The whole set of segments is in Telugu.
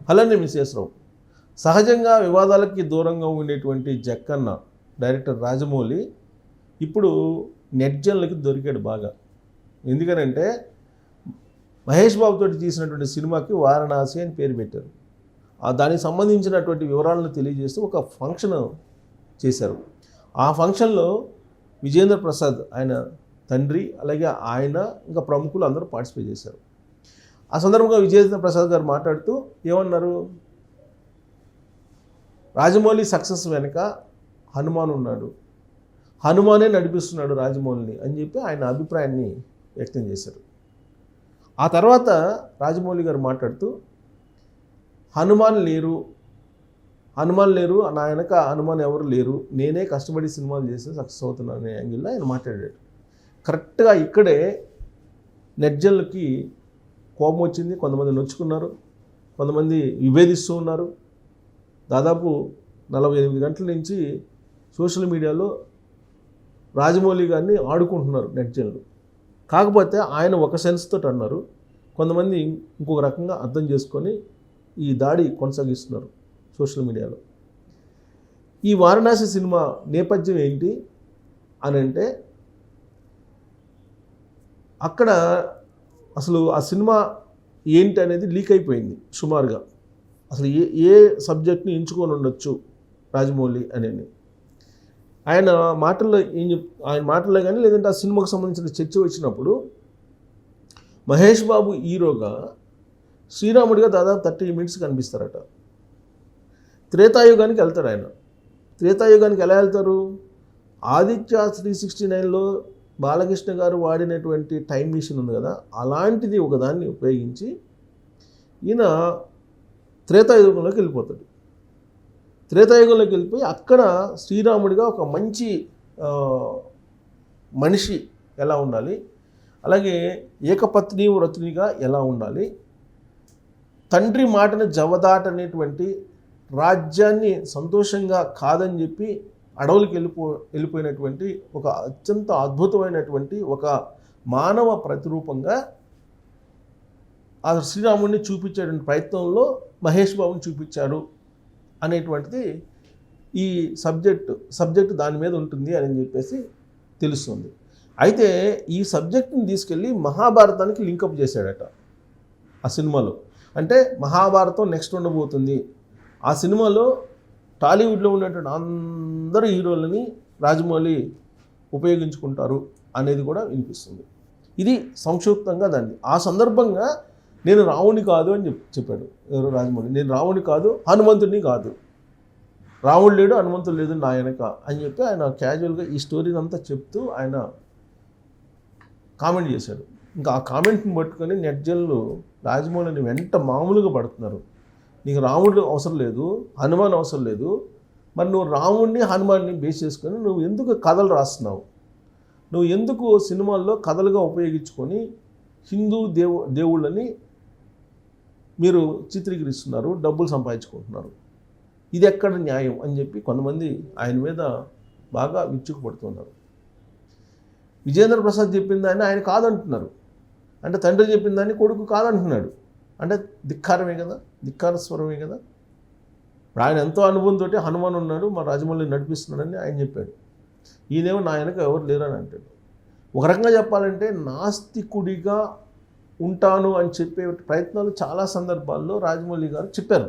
అలానే మిసేశ్వరరావు. సహజంగా వివాదాలకి దూరంగా ఉండేటువంటి జక్కన్న డైరెక్టర్ రాజమౌళి ఇప్పుడు నెట్జన్లకి దొరికాడు బాగా. ఎందుకనంటే మహేష్ బాబుతో తీసినటువంటి సినిమాకి వారణాసి అని పేరు పెట్టారు. దానికి సంబంధించినటువంటి వివరాలను తెలియజేస్తూ ఒక ఫంక్షన్ చేశారు. ఆ ఫంక్షన్లో విజేంద్ర ప్రసాద్ ఆయన తండ్రి, అలాగే ఆయన ఇంకా ప్రముఖులు అందరూ పార్టిసిపేట్ చేశారు. ఆ సందర్భంగా విజేంద్ర ప్రసాద్ గారు మాట్లాడుతూ ఏమన్నారు, రాజమౌళి సక్సెస్ వెనుక హనుమాన్ ఉన్నాడు, హనుమానే నడిపిస్తున్నాడు రాజమౌళిని అని చెప్పి ఆయన అభిప్రాయాన్ని వ్యక్తం చేశారు. ఆ తర్వాత రాజమౌళి గారు మాట్లాడుతూ హనుమాన్ లేరు నా వెనక హనుమాన్ ఎవరు లేరు, నేనే కష్టపడి సినిమాలు చేసి సక్సెస్ అవుతున్నాను అనే యాంగిల్లో ఆయన మాట్లాడాడు. కరెక్ట్గా ఇక్కడే నెట్జన్లకి కోపం వచ్చింది. కొంతమంది నొచ్చుకున్నారు, కొంతమంది విభేదిస్తూ ఉన్నారు. దాదాపు 48 గంటల నుంచి సోషల్ మీడియాలో రాజమౌళి గారిని ఆడుకుంటున్నారు నెట్జన్లు. కాకపోతే ఆయన ఒక సెన్స్ తోటి అన్నారు, కొంతమంది ఇంకొక రకంగా అర్థం చేసుకొని ఈ దాడి కొనసాగిస్తున్నారు సోషల్ మీడియాలో. ఈ వారణాసి సినిమా నేపథ్యం ఏంటి అని అంటే, అక్కడ అసలు ఆ సినిమా ఏంటి అనేది లీక్ అయిపోయింది సుమారుగా. అసలు ఏ సబ్జెక్ట్ని ఎంచుకొని ఉండొచ్చు రాజమౌళి అనేది ఆయన మాటల్లో కానీ లేదంటే ఆ సినిమాకు సంబంధించిన చర్చ వచ్చినప్పుడు మహేష్ బాబు హీరోగా శ్రీరాముడిగా దాదాపు 30 minutes కనిపిస్తారట. త్రేతాయుగానికి వెళ్తారు ఆయన. త్రేతాయుగానికి ఎలా వెళ్తారు? ఆదిత్య 369లో బాలకృష్ణ గారు వాడినటువంటి టైం మిషన్ ఉంది కదా, అలాంటిది ఒకదాన్ని ఉపయోగించి ఈయన త్రేతాయుగంలోకి వెళ్ళిపోతాడు. త్రేతాయుగంలోకి వెళ్ళిపోయి అక్కడ శ్రీరాముడిగా ఒక మంచి మనిషి ఎలా ఉండాలి, అలాగే ఏకపత్ని వ్రతునిగా ఎలా ఉండాలి, తండ్రి మాటను జవదాటనేటువంటి, రాజ్యాన్ని సంతోషంగా కాదని చెప్పి అడవులకు వెళ్ళిపోయినటువంటి ఒక అత్యంత అద్భుతమైనటువంటి ఒక మానవ ప్రతిరూపంగా ఆ శ్రీరాముడిని చూపించేటువంటి ప్రయత్నంలో మహేష్ బాబుని చూపించాడు అనేటువంటిది ఈ సబ్జెక్టు దాని మీద ఉంటుంది అని చెప్పేసి తెలుస్తుంది. అయితే ఈ సబ్జెక్ట్ని తీసుకెళ్ళి మహాభారతానికి లింకప్ చేశాడట ఆ సినిమాలో. అంటే మహాభారతం నెక్స్ట్ ఉండబోతుంది. ఆ సినిమాలో టాలీవుడ్లో ఉన్నటువంటి అందరు హీరోలని రాజమౌళి ఉపయోగించుకుంటారు అనేది కూడా వినిపిస్తుంది. ఇది సంక్షిప్తంగా దాన్ని. ఆ సందర్భంగా నేను రాముని కాదు అని చెప్పాడు ఎవరు రాజమౌళి. నేను రాముని కాదు, హనుమంతుడిని కాదు, రాముడు లేడు హనుమంతుడు లేదు నా వెనక అని చెప్పి ఆయన క్యాజువల్గా ఈ స్టోరీని అంతా చెప్తూ ఆయన కామెంట్ చేశాడు. ఇంకా ఆ కామెంట్ని పట్టుకొని నెట్జన్లు రాజమౌళిని వెంట మామూలుగా పడుతున్నారు. నీకు రాముడు అవసరం లేదు, హనుమాన్ అవసరం లేదు, మరి నువ్వు రాముడిని హనుమాన్ని బేస్ చేసుకొని నువ్వు ఎందుకు కథలు రాస్తున్నావు, నువ్వు ఎందుకు సినిమాల్లో కథలుగా ఉపయోగించుకొని హిందూ దేవుళ్ళని మీరు చిత్రీకరిస్తున్నారు, డబ్బులు సంపాదించుకుంటున్నారు, ఇది ఎక్కడ న్యాయం అని చెప్పి కొంతమంది ఆయన మీద బాగా విచ్చుకుపడుతున్నారు. విజేంద్ర ప్రసాద్ చెప్పిన దాన్ని ఆయన కాదంటున్నారు. అంటే తండ్రి చెప్పిన దాన్ని కొడుకు కాదంటున్నాడు. అంటే ధిక్కారమే కదా, ధిక్కార స్వరమే కదా. ఆయన ఎంతో అనుభవంతో హనుమాన్ ఉన్నాడు, మా రాజమౌళిని నడిపిస్తున్నాడని ఆయన చెప్పాడు. ఈయనేమో నా వెనక ఎవరు లేరని అంటాడు. ఒక రకంగా చెప్పాలంటే నాస్తికుడిగా ఉంటాను అని చెప్పే ప్రయత్నాలు చాలా సందర్భాల్లో రాజమౌళి గారు చెప్పారు.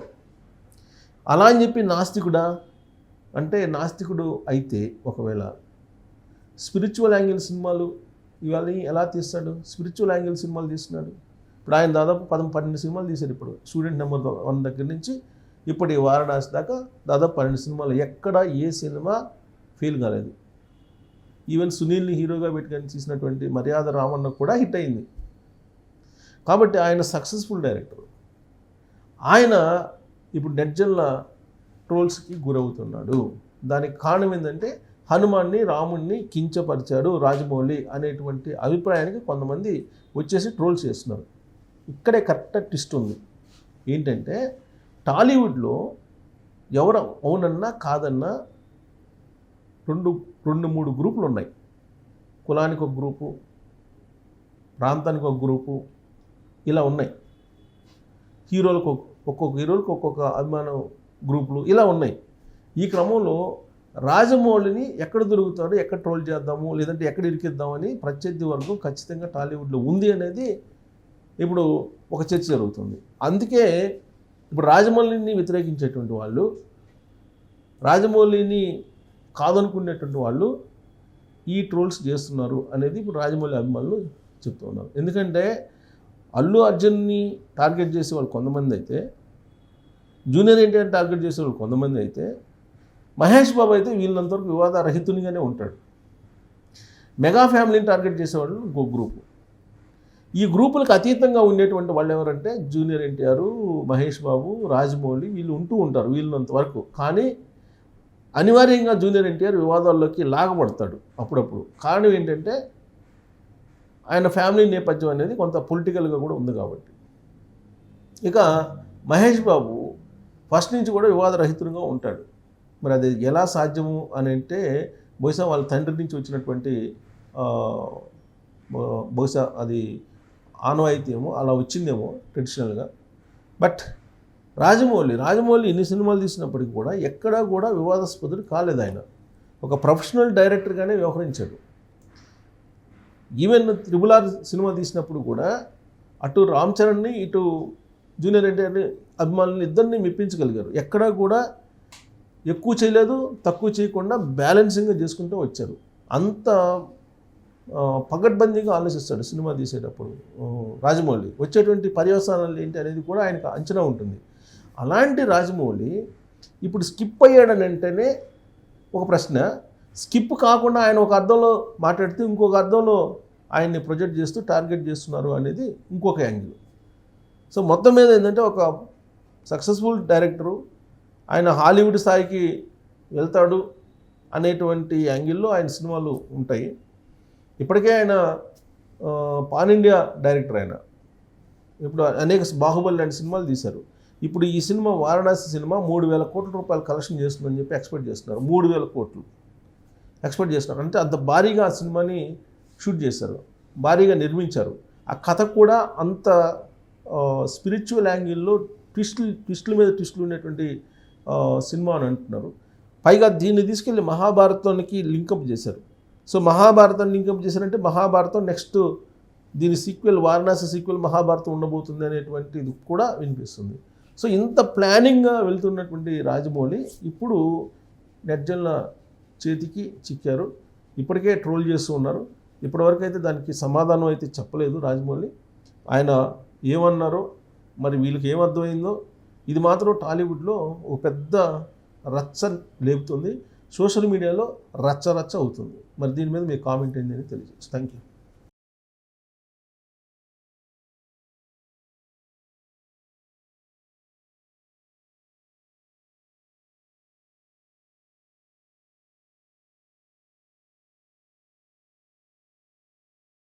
అలా అని చెప్పి నాస్తికుడా అంటే, నాస్తికుడు అయితే ఒకవేళ స్పిరిచువల్ యాంగిల్ సినిమాలు ఇవాళ ఎలా తీస్తాడు? స్పిరిచువల్ యాంగిల్ సినిమాలు తీస్తున్నాడు. ఇప్పుడు ఆయన దాదాపు 12 సినిమాలు తీశాడు. ఇప్పుడు స్టూడెంట్ నెంబర్ 1 దగ్గర నుంచి ఇప్పుడు ఈ వారణాసి దాకా దాదాపు 12 సినిమాలు. ఎక్కడ ఏ సినిమా ఫెయిల్ కాలేదు. ఈవెన్ సునీల్ని హీరోగా పెట్టుకొని తీసినటువంటి మర్యాద రామన్న కూడా హిట్ అయింది. కాబట్టి ఆయన సక్సెస్ఫుల్ డైరెక్టర్. ఆయన ఇప్పుడు నెట్జన్ల ట్రోల్స్కి గురవుతున్నాడు. దానికి కారణం ఏంటంటే హనుమాన్ని రాముడిని కించపరిచాడు రాజమౌళి అనేటువంటి అభిప్రాయానికి కొంతమంది వచ్చేసి ట్రోల్స్ చేస్తున్నారు. ఇక్కడే కరెక్ట్ ట్విస్ట్ ఉంది. ఏంటంటే టాలీవుడ్లో ఎవరు అవునన్నా కాదన్నా 2-3 గ్రూపులు ఉన్నాయి. కులానికి ఒక గ్రూపు, ప్రాంతానికి ఒక గ్రూపు, ఇలా ఉన్నాయి. హీరోలకు ఒక్కొక్క హీరోలకు ఒక్కొక్క అభిమానం గ్రూపులు ఇలా ఉన్నాయి. ఈ క్రమంలో రాజమౌళిని ఎక్కడ దొరుకుతాడు, ఎక్కడ ట్రోల్ చేద్దాము, లేదంటే ఎక్కడ ఇరికిద్దామని ప్రత్యర్థి వర్గం ఖచ్చితంగా టాలీవుడ్లో ఉంది అనేది ఇప్పుడు ఒక చర్చ జరుగుతుంది. అందుకే ఇప్పుడు రాజమౌళిని వ్యతిరేకించేటువంటి వాళ్ళు, రాజమౌళిని కాదనుకునేటువంటి వాళ్ళు ఈ ట్రోల్స్ చేస్తున్నారు అనేది ఇప్పుడు రాజమౌళి అభిమానులు చెప్తూ ఉన్నారు. ఎందుకంటే అల్లు అర్జున్ని టార్గెట్ చేసే వాళ్ళు కొంతమంది అయితే, జూనియర్ ఎన్టీఆర్ టార్గెట్ చేసే వాళ్ళు కొంతమంది అయితే, మహేష్ బాబు అయితే వీళ్ళంతవరకు వివాదరహితునిగానే ఉంటాడు. మెగా ఫ్యామిలీని టార్గెట్ చేసేవాళ్ళు ఇంకో గ్రూపు. ఈ గ్రూపులకు అతీతంగా ఉండేటువంటి వాళ్ళు ఎవరంటే జూనియర్ ఎన్టీఆర్, మహేష్ బాబు, రాజమౌళి వీళ్ళు ఉంటూ ఉంటారు వీళ్ళంత వరకు. కానీ అనివార్యంగా జూనియర్ ఎన్టీఆర్ వివాదాల్లోకి లాగబడతాడు అప్పుడప్పుడు. కారణం ఏంటంటే ఆయన ఫ్యామిలీ నేపథ్యం అనేది కొంత పొలిటికల్గా కూడా ఉంది కాబట్టి. ఇక మహేష్ బాబు ఫస్ట్ నుంచి కూడా వివాదరహితులుగా ఉంటాడు. మరి అది ఎలా సాధ్యము అని అంటే బహుశా వాళ్ళ తండ్రి నుంచి వచ్చినటువంటి బహుశా అది ఆనవాయితీయేమో అలా వచ్చిందేమో ట్రెడిషనల్గా. బట్ రాజమౌళి ఎన్ని సినిమాలు తీసినప్పటికీ కూడా ఎక్కడా కూడా వివాదాస్పదుడు కాలేదు. ఆయన ఒక ప్రొఫెషనల్ డైరెక్టర్గానే వ్యవహరించాడు. ఈవెన్ RRR సినిమా తీసినప్పుడు కూడా అటు రామ్ చరణ్ని ఇటు జూనియర్ ఎన్టీఆర్ని అభిమానులు ఇద్దరిని మెప్పించగలిగారు. ఎక్కడా కూడా ఎక్కువ చేయలేదు, తక్కువ చేయకుండా బ్యాలెన్సింగ్గా చేసుకుంటూ వచ్చారు. అంత పగడ్బందీగా ఆలోచిస్తాడు సినిమా తీసేటప్పుడు రాజమౌళి. వచ్చేటువంటి పర్యవసానాలు ఏంటి అనేది కూడా ఆయనకు అంచనా ఉంటుంది. అలాంటి రాజమౌళి ఇప్పుడు స్కిప్ అయ్యాడని అంటేనే ఒక ప్రశ్న. స్కిప్ కాకుండా ఆయన ఒక అర్థంలో మాట్లాడితే ఇంకొక అర్థంలో ఆయన్ని ప్రొజెక్ట్ చేస్తూ టార్గెట్ చేస్తున్నారు అనేది ఇంకొక యాంగిల్. సో మొత్తం మీద ఏంటంటే ఒక సక్సెస్ఫుల్ డైరెక్టరు ఆయన హాలీవుడ్ స్థాయికి వెళ్తాడు అనేటువంటి యాంగిల్లో ఆయన సినిమాలు ఉంటాయి. ఇప్పటికే ఆయన పాన్ ఇండియా డైరెక్టర్. ఆయన ఇప్పుడు అనేక బాహుబలి లాంటి సినిమాలు తీశారు. ఇప్పుడు ఈ సినిమా వారణాసి సినిమా 3,000 కోట్ల రూపాయలు కలెక్షన్ చేస్తుందని చెప్పి ఎక్స్పెక్ట్ చేస్తున్నారు. 3,000 కోట్లు ఎక్స్పెక్ట్ చేస్తున్నారు. అంటే అంత భారీగా ఆ సినిమాని షూట్ చేశారు, భారీగా నిర్మించారు. ఆ కథ కూడా అంత స్పిరిచువల్ యాంగిల్లో ట్విస్టుల మీద ట్విస్టులు ఉండేటువంటి సినిమా అని అంటున్నారు. పైగా దీన్ని తీసుకెళ్ళి మహాభారతానికి లింకప్ చేశారు. సో మహాభారతాన్ని లింకప్ చేశారంటే మహాభారతం నెక్స్ట్ దీని సీక్వెల్, వారణాసి సీక్వెల్ మహాభారతం ఉండబోతుంది అనేటువంటిది కూడా వినిపిస్తుంది. సో ఇంత ప్లానింగ్గా వెళ్తున్నటువంటి రాజమౌళి ఇప్పుడు నెట్జన్ల చేతికి చిక్కారు. ఇప్పటికే ట్రోల్ చేస్తూ ఉన్నారు. ఇప్పటివరకు అయితే దానికి సమాధానం అయితే చెప్పలేదు రాజమౌళి. ఆయన ఏమన్నారో మరి వీళ్ళకి ఏమర్థమైందో ఇది మాత్రం టాలీవుడ్లో ఒక పెద్ద రచ్చ లేపుతుంది. సోషల్ మీడియాలో రచ్చ అవుతుంది. మరి దీని మీద మీ కామెంట్ ఏంటి అని తెలియజేసి థ్యాంక్ యూ.